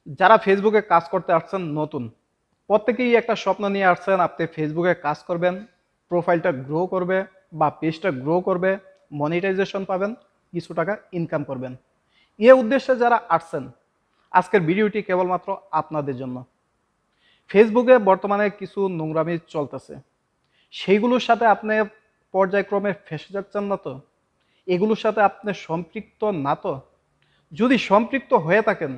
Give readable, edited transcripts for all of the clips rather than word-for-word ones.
যারা ফেসবুকে কাজ করতে আসছেন নতুন, প্রত্যেকেই একটা স্বপ্ন নিয়ে আসছেন আপনি ফেসবুকে কাজ করবেন, প্রোফাইলটা গ্রো করবে বা পেজটা গ্রো করবে, মনিটাইজেশন পাবেন, কিছু টাকা ইনকাম করবেন। এ উদ্দেশ্যে যারা আসছেন, আজকের ভিডিওটি কেবলমাত্র আপনাদের জন্য। ফেসবুকে বর্তমানে কিছু নোংরামি চলতেছে, সেইগুলোর সাথে আপনি পর্যায়ক্রমে ফেসে যাচ্ছেন না তো? এগুলোর সাথে আপনি সম্পৃক্ত না তো? যদি সম্পৃক্ত হয়ে থাকেন,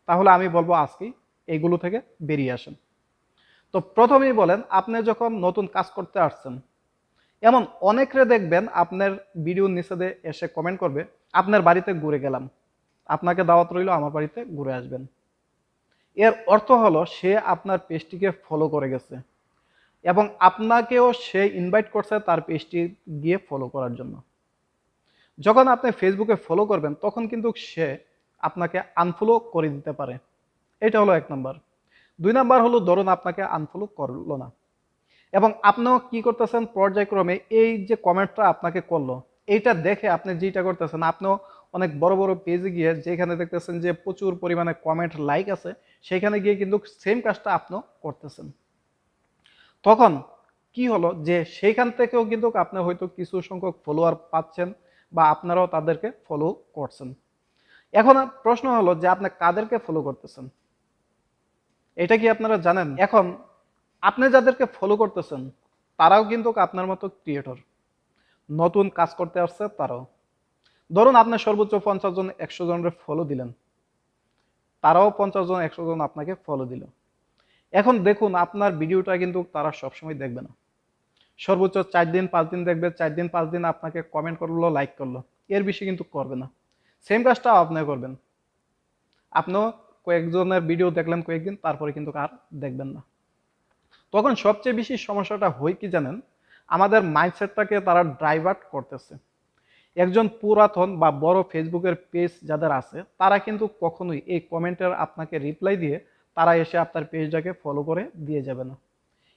তাহলে আমি বলবো আজকেই এইগুলো থেকে বেরিয়ে আসেন। তো প্রথমেই বলেন, আপনি যখন নতুন কাজ করতে আসছেন, এমন অনেকরে দেখবেন আপনার ভিডিওর নিচে দিয়ে এসে কমেন্ট করবে, আপনার বাড়িতে ঘুরে গেলাম, আপনাকে দাওয়াত রইল আমার বাড়িতে ঘুরে আসবেন। এর অর্থ হলো সে আপনার পেজটিকে ফলো করে গেছে এবং আপনাকেও সে ইনভাইট করছে তার পেজটি গিয়ে ফলো করার জন্য। যখন আপনি ফেসবুকে ফলো করবেন তখন কিন্তু সে আপনাকে আনফলো করে দিতে পারে। এটা হলো 1 নাম্বার। 2 নাম্বার হলো, ধরুন আপনাকে আনফলো করলো না এবং আপনিও কি করতেছেন, পর্যায়ক্রমে এই যে কমেন্টটা আপনাকে করলো, এইটা দেখে আপনি যেটা করতেছেন, আপনিও অনেক বড় বড় পেজে গিয়ে যেখানে দেখতেছেন যে প্রচুর পরিমাণে কমেন্ট লাইক আছে, সেখানে গিয়ে কিন্তু সেম কাজটা আপনিও করতেছেন। তখন কি হলো যে সেইখান থেকেও কিন্তু আপনি হয়তো কিছু সংখ্যক ফলোয়ার পাচ্ছেন বা আপনারাও তাদেরকে ফলো করছেন। এখন প্রশ্ন হলো যে আপনি কাদেরকে ফলো করতেছেন, এটা কি আপনারা জানেন? এখন আপনি যাদেরকে ফলো করতেছেন তারাও কিন্তু আপনার মতো ক্রিয়েটর, নতুন কাজ করতে আসছে তারাও। ধরুন আপনি সর্বোচ্চ 50 জন 100 জনের ফলো দিলেন, তারাও 50 জন 100 জন আপনাকে ফলো দিল। এখন দেখুন, আপনার ভিডিওটা কিন্তু তারা সবসময় দেখবে না, সর্বোচ্চ 4 দিন 5 দিন দেখবে, 4 দিন 5 দিন আপনাকে কমেন্ট করলো, লাইক করলো, এর বেশি কিন্তু করবে না। সেম কাজটাও আপনি করবেন, আপনিও কয়েকজনের ভিডিও দেখলেন কয়েকদিন, তারপরে কিন্তু আর দেখবেন না। তখন সবচেয়ে বেশি সমস্যাটা হয় কি জানেন, আমাদের মাইন্ডসেটটাকে তারা ডাইভার্ট করতেছে। একজন পুরাতন বা বড় ফেসবুকের পেজ যাদের আছে, তারা কিন্তু কখনোই এই কমেন্টের আপনাকে রিপ্লাই দিয়ে তারা এসে আপনার পেজটাকে ফলো করে দিয়ে যাবে না।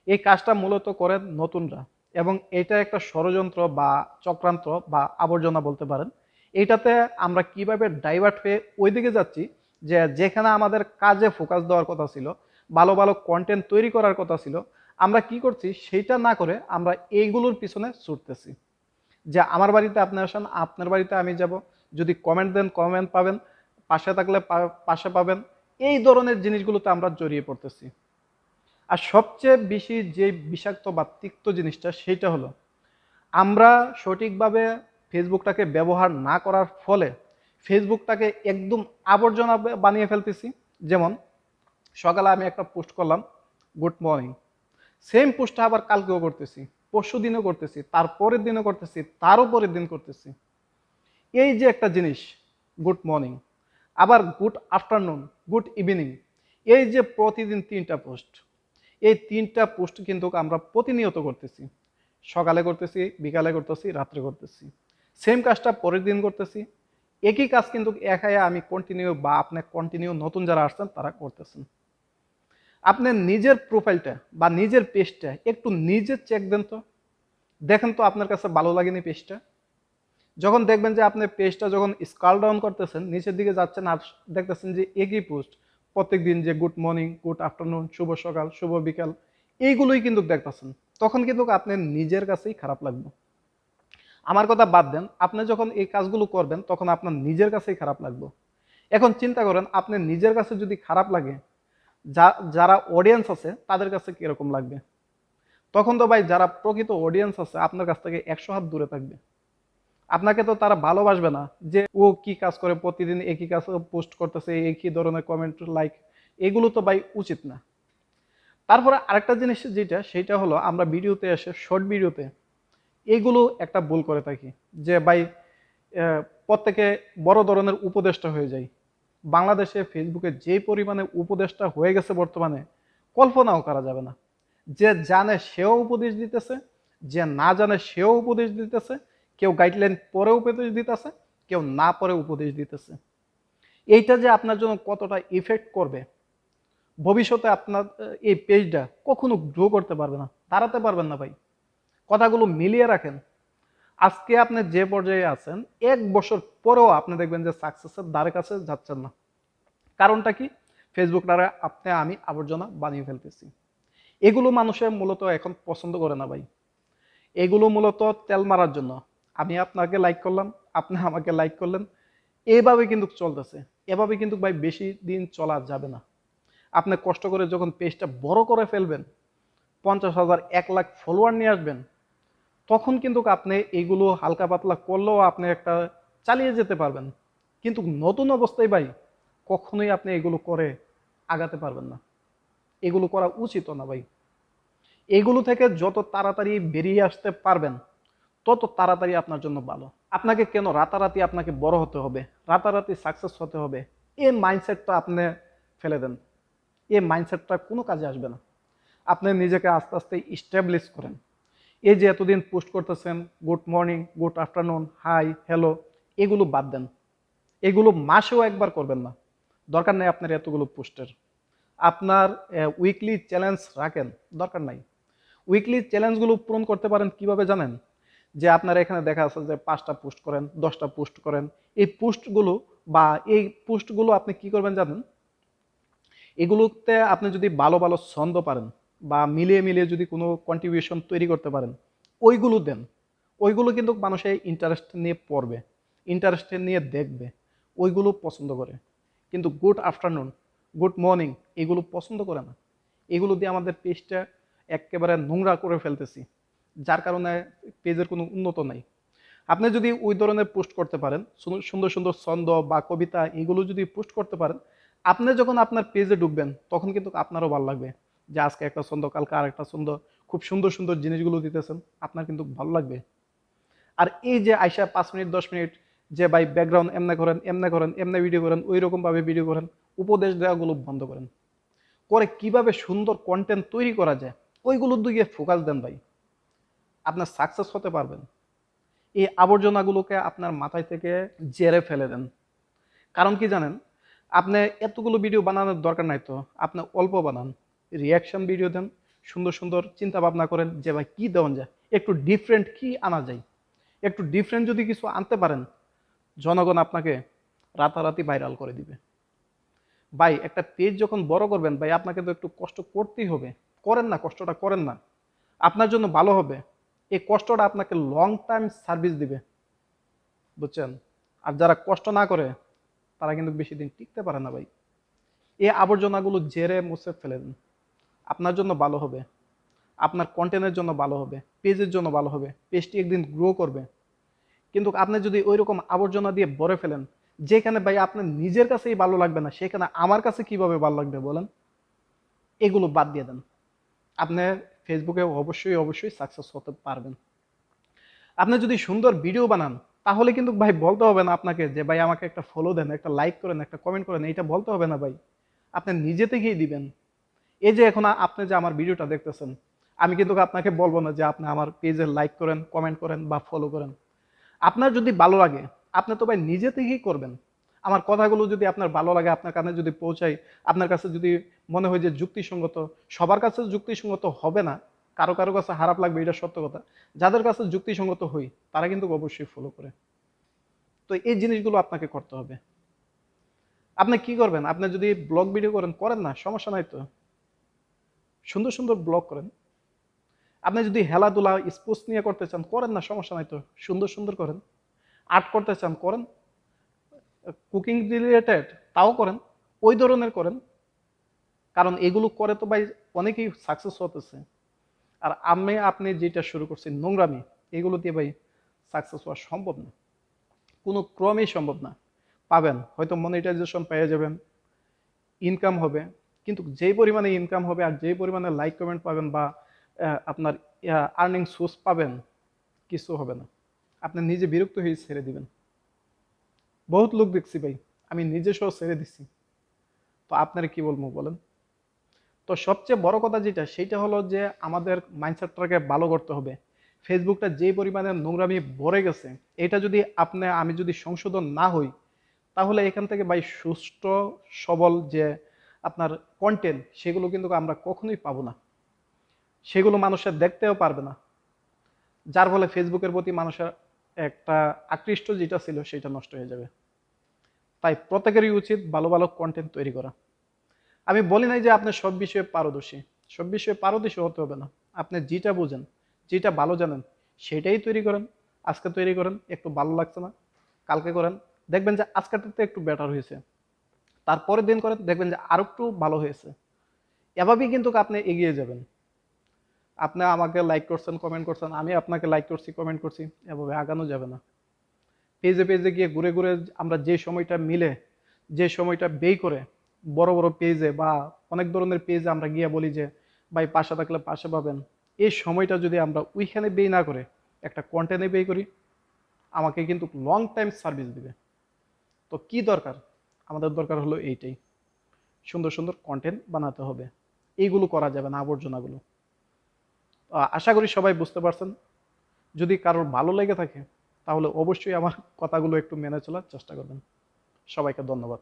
এই কাজটা মূলত করেন নতুনরা, এবং এটা একটা ষড়যন্ত্র বা চক্রান্ত বা আবর্জনা বলতে পারেন। এইটাতে আমরা কিভাবে ডাইভার্ট হয়ে ওইদিকে যাচ্ছি, যে যেখানে আমাদের কাজে ফোকাস দেওয়ার কথা ছিল, ভালো ভালো কন্টেন্ট তৈরি করার কথা ছিল, আমরা কি করছি সেইটা না করে আমরা এইগুলোর পিছনে ছুটতেছি। যে আমার বাড়িতে আপনি আসেন, আপনার বাড়িতে আমি যাব, যদি কমেন্ট দেন কমেন্ট পাবেন, পাশে থাকলে পাশে পাবেন, এই ধরনের জিনিসগুলোতে আমরা জড়িয়ে পড়তেছি। আর সবচেয়ে বেশি যে বিষাক্ত বা তিক্ত জিনিসটা সেইটা হলো, আমরা সঠিকভাবে ফেসবুকটাকে ব্যবহার না করার ফলে ফেসবুকটাকে একদম আবর্জনা বানিয়ে ফেলতেছি। যেমন সকালে আমি একটা পোস্ট করলাম, গুড মর্নিং, সেম পোস্টটা আবার কালকেও করতেছি, পরশু দিনও করতেছি, তারপরের দিনও করতেছি, তারও পরের দিন করতেছি। এই যে একটা জিনিস, গুড মর্নিং, আবার গুড আফটারনুন, গুড ইভিনিং, এই যে প্রতিদিন 3টা পোস্ট, এই 3টা পোস্ট কিন্তু আমরা প্রতিনিয়ত করতেছি। সকালে করতেছি, বিকালে করতেছি, রাত্রে করতেছি, সেম কাজটা পরের দিন করতেছি। একই কাজ কিন্তু একাই আমি কন্টিনিউ বা আপনি কন্টিনিউ, নতুন যারা আসছেন তারা করতেছেন। আপনি নিজের প্রোফাইলটা বা নিজের পেজটা একটু নিজে চেক দেন তো, দেখেন তো আপনার কাছে ভালো লাগেনি পেজটা? যখন দেখবেন যে আপনি পেজটা যখন স্ক্রল ডাউন করতেছেন, নিচের দিকে যাচ্ছেন আর দেখতেছেন যে একই পোস্ট প্রত্যেক দিন, যে গুড মর্নিং, গুড আফটারনুন, শুভ সকাল, শুভ বিকাল, এইগুলোই কিন্তু দেখতেছেন, তখন কিন্তু আপনার নিজের কাছেই খারাপ লাগবে। আমার কথা বাদ দেন, আপনি যখন এই কাজগুলো করবেন তখন আপনার নিজের কাছেই খারাপ লাগবে। এখন চিন্তা করেন, আপনার নিজের কাছে যদি খারাপ লাগে, যারা অডিয়েন্স আছে তাদের কাছে কিরকম লাগবে? তখন তো ভাই, যারা প্রকৃত অডিয়েন্স আছে আপনার কাছ থেকে 100 হাত দূরে থাকবে। আপনাকে তো তারা ভালোবাসবে না, যে ও কি কাজ করে, প্রতিদিন একই কাজ পোস্ট করতেছে, একই ধরনের কমেন্ট লাইক, এগুলো তো ভাই উচিত না। তারপরে আরেকটা জিনিস যেটা, সেটা হলো আমরা ভিডিওতে এসে, শর্ট ভিডিওতে এইগুলো একটা ভুল করে থাকি, যে ভাই প্রত্যেকে বড় ধরনের উপদেষ্টা হয়ে যায়। বাংলাদেশে ফেসবুকে যে পরিমাণে উপদেষ্টা হয়ে গেছে বর্তমানে, কল্পনাও করা যাবে না। যে জানে সেও উপদেশ দিতেছে, যে না জানে সেও উপদেশ দিতেছে, কেউ গাইডলাইন পরে উপদেশ দিতেছে, কেউ না পরে উপদেশ দিতেছে। এইটা যে আপনার জন্য কতটা ইফেক্ট করবে, ভবিষ্যতে আপনার এই পেজটা কখনো গ্রো করতে পারবে না, দাঁড়াতে পারবেন না ভাই। কথাগুলো মিলিয়ে রাখেন। আজকে আপনি যে পর্যায়ে আছেন, 1 বছর পরেও আপনি দেখবেন যে সাকসেসের দ্বারে কাছে যাচ্ছেন না। কারণটা কি? ফেসবুকটারে আমি আবর্জনা বানিয়ে ফেলতেছি। এগুলো মানুষে মূলত এখন পছন্দ করে না ভাই। এগুলো মূলত তেল মারার জন্য। আমি আপনাকে লাইক করলাম, আপনি আমাকে লাইক করলেন, এভাবে কিন্তু চলতেছে। এভাবে কিন্তু ভাই বেশি দিন চলা যাবে না। আপনি কষ্ট করে যখন পেজটা বড় করে ফেলবেন, 50,000 1 লাখ ফলোয়ার নিয়ে আসবেন, তখন কিন্তু আপনি এইগুলো হালকা পাতলা করলেও আপনি একটা চালিয়ে যেতে পারবেন। কিন্তু নতুন অবস্থায় ভাই কখনোই আপনি এগুলো করে আগাতে পারবেন না। এগুলো করা উচিত না ভাই। এগুলো থেকে যত তাড়াতাড়ি বেরিয়ে আসতে পারবেন তত তাড়াতাড়ি আপনার জন্য ভালো। আপনাকে কেন রাতারাতি আপনাকে বড় হতে হবে, রাতারাতি সাকসেস হতে হবে, এই মাইন্ডসেটটা আপনি ফেলে দেন। এই মাইন্ডসেটটা কোনো কাজে আসবে না। আপনি নিজেকে আস্তে আস্তে ইস্টাবলিশ করেন। এই যে এতদিন পোস্ট করতেছেন good morning, good afternoon, hi, hello, এগুলো বাদ দেন। এগুলো মাসেও একবার করবেন না। দরকার নেই আপনার এতগুলো পোস্টের। আপনার উইকলি চ্যালেঞ্জ রাখেন, দরকার নাই। উইকলি চ্যালেঞ্জগুলো পূরণ করতে পারেন কিভাবে জানেন? যে আপনার এখানে দেখা আছে যে 5টা পোস্ট করেন, 10টা পোস্ট করেন। এই পোস্টগুলো আপনি কি করবেন জানেন? এগুলোতে আপনি যদি ভালো ভালো ছন্দ পারেন বা মিলিয়ে মিলিয়ে যদি কোনো কন্ট্রিবিউশন তৈরি করতে পারেন, ওইগুলো দেন। ওইগুলো কিন্তু মানুষের ইন্টারেস্ট নিয়ে পড়বে, ইন্টারেস্ট নিয়ে দেখবে, ওইগুলো পছন্দ করে। কিন্তু গুড আফটারনুন, গুড মর্নিং এগুলো পছন্দ করে না। এগুলো দিয়ে আমাদের পেজটা একেবারে নোংরা করে ফেলতেছি, যার কারণে পেজের কোনো উন্নত নাই। আপনি যদি ওই ধরনের পোস্ট করতে পারেন, সুন্দর সুন্দর ছন্দ বা কবিতা এগুলো যদি পোস্ট করতে পারেন, আপনি যখন আপনার পেজে ঢুকবেন তখন কিন্তু আপনারও ভালো লাগবে যে আজকে একটা ছন্দ, কালকে আর একটা ছন্দ, খুব সুন্দর সুন্দর জিনিসগুলো দিতেছেন, আপনার কিন্তু ভালো লাগবে। আর এই যে আইসা 5 মিনিট 10 মিনিট যে ভাই ব্যাকগ্রাউন্ড এমনে করেন, এমনে করেন, এমনে ভিডিও করেন, ওই রকম ভাবে ভিডিও করেন, উপদেশ দেওয়াগুলো বন্ধ করেন। করে কিভাবে সুন্দর কন্টেন্ট তৈরি করা যায় ওইগুলোর দিকে ফোকাস দেন ভাই, আপনার সাকসেস হতে পারবেন। এই আবর্জনাগুলোকে আপনার মাথায় থেকে জেরে ফেলে দেন। কারণ কি জানেন? আপনি এতগুলো ভিডিও বানানোর দরকার নাই তো, আপনি অল্প বানান, রিয়াকশন ভিডিও দেন, সুন্দর সুন্দর চিন্তা ভাবনা করেন যে ভাই কি দেওয়া যায়, একটু ডিফারেন্ট কি আনা যায়। একটু ডিফারেন্ট যদি কিছু আনতে পারেন, জনগণ আপনাকে রাতারাতি ভাইরাল করে দিবে। ভাই একটা পেজ যখন বড় করবেন ভাই, আপনাকে তো একটু কষ্ট করতেই হবে। করেন না, কষ্টটা করেন না, আপনার জন্য ভালো হবে। এই কষ্টটা আপনাকে লং টাইম সার্ভিস দিবে, বুঝছেন? আর যারা কষ্ট না করে তারা কিন্তু বেশি দিন টিকতে পারে না ভাই। এই আবর্জনাগুলো ঝেড়ে মুছে ফেলে দিন, আপনার জন্য ভালো হবে, আপনার কন্টেন্টের জন্য ভালো হবে, পেজের জন্য ভালো হবে, পেজটি একদিন গ্রো করবে। কিন্তু আপনি যদি ওই রকম আবর্জনা দিয়ে ভরে ফেলেন, যেখানে ভাই আপনার নিজের কাছেই ভালো লাগবে না, সেখানে আমার কাছে কিভাবে ভালো লাগবে বলেন? এগুলো বাদ দিয়ে দেন। আপনি ফেসবুকে অবশ্যই অবশ্যই সাকসেস হতে পারবেন। আপনি যদি সুন্দর ভিডিও বানান, তাহলে কিন্তু ভাই বলতে হবে না আপনাকে যে ভাই আমাকে একটা ফলো দেন, একটা লাইক করেন, একটা কমেন্ট করেন, এইটা বলতে হবে না ভাই। আপনি নিজে থেকেই দিবেন। এই যে এখন আপনি যে আমার ভিডিওটা দেখতেছেন, আমি কিন্তু আপনাকে বলবো না যে আপনি আমার পেজে লাইক করেন, কমেন্ট করেন বা ফলো করেন। আপনার যদি ভালো লাগে, আপনি তো ভাই নিজে থেকেই করবেন। আমার কথাগুলো যদি আপনার ভালো লাগে, আপনার কানে যদি পৌঁছায়, আপনার কাছে যদি মনে হয় যে যুক্তিসঙ্গত, সবার কাছে যুক্তিসঙ্গত হবে না, কারো কারো কাছে খারাপ লাগবে, এটা সত্য কথা। যাদের কাছে যুক্তিসঙ্গত হই তারা কিন্তু অবশ্যই ফলো করে। তো এই জিনিসগুলো আপনাকে করতে হবে। আপনি কি করবেন? আপনি যদি ব্লগ ভিডিও করেন, করেন না, সমস্যা নাই তো, সুন্দর সুন্দর ব্লগ করেন। আপনি যদি খেলাধুলা স্পোর্টস নিয়ে করতে চান, করেন না, সমস্যা নাই তো, সুন্দর সুন্দর করেন। আর্ট করতে চান, করেন। কুকিং রিলেটেড, তাও করেন, ওই ধরনের করেন। কারণ এগুলো করে তো ভাই অনেকেই সাকসেস হতেছে। আর আপনি যেটা শুরু করছেন নোংরামি, এগুলো দিয়ে ভাই সাকসেস হওয়া সম্ভব না, কোনো ক্রমেই সম্ভব না। পাবেন হয়তো মনিটাইজেশন পেয়ে যাবেন, ইনকাম হবে, কিন্তু যেই পরিমাণে ইনকাম হবে আর যেই পরিমাণে লাইক কমেন্ট পাবেন বা আপনার আর্নিং সোর্স পাবেন, কিছু হবে না। আপনি নিজে বিরক্ত হয়ে ছেড়ে দিবেন। বহুত লোক দেখছি ভাই, আমি নিজে সহ ছেড়ে দিচ্ছি। তো আপনারা কি বলবো বলেন? তো সবচেয়ে বড় কথা যেটা, সেটা হলো যে আমাদের মাইন্ডসেটটাকে ভালো করতে হবে। ফেসবুকটা যে পরিমাণে নোংরামি ভরে গেছে, এটা যদি আমি যদি সংশোধন না হই, তাহলে এখান থেকে ভাই সুষ্ঠু সবল যে আপনার কন্টেন্ট, সেগুলো কিন্তু আমরা কখনোই পাবো না। সেগুলো মানুষের দেখতেও পারবে না, যার ফলে ফেসবুকের প্রতি মানুষের একটা আকৃষ্ট যেটা ছিল সেটা নষ্ট হয়ে যাবে। তাই প্রত্যেকেরই উচিত ভালো ভালো কন্টেন্ট তৈরি করা। আমি বলি নাই যে আপনি সব বিষয়ে পারদর্শী, সব বিষয়ে পারদর্শী হতে হবে না। আপনি যেটা বুঝেন, যেটা ভালো জানেন, সেটাই তৈরি করেন। আজকে তৈরি করেন, একটু ভালো লাগছে না, কালকে করেন, দেখবেন যে আজকেরটাতে একটু বেটার হয়েছে। তারপরের দিন করেন, দেখবেন যে আরো একটু ভালো হয়েছে। এভাবেই কিন্তু আপনি এগিয়ে যাবেন। আপনি আমাকে লাইক করছেন, কমেন্ট করছেন, আমি আপনাকে লাইক করছি, কমেন্ট করছি, এভাবে আগানো যাবে না। পেজে পেজে গিয়ে ঘুরে ঘুরে আমরা যে সময়টা মিলে, যে সময়টা ব্যয় করে বড় বড় পেজে বা অনেক ধরনের পেজে আমরা গিয়ে বলি যে ভাই পাশে থাকলে পাশে পাবেন, এই সময়টা যদি আমরা ওইখানে ব্যয় না করে একটা কন্টেন্টে ব্যয় করি, আমাকে কিন্তু লং টাইম সার্ভিস দিবে। তো কি দরকার? আমাদের দরকার হলো এইটাই, সুন্দর সুন্দর কন্টেন্ট বানাতে হবে। এইগুলো করা যাবে না, আবর্জনাগুলো। আশা করি সবাই বুঝতে পারছেন। যদি কারোর ভালো লেগে থাকে তাহলে অবশ্যই আমার কথাগুলো একটু মেনে চলার চেষ্টা করবেন। সবাইকে ধন্যবাদ।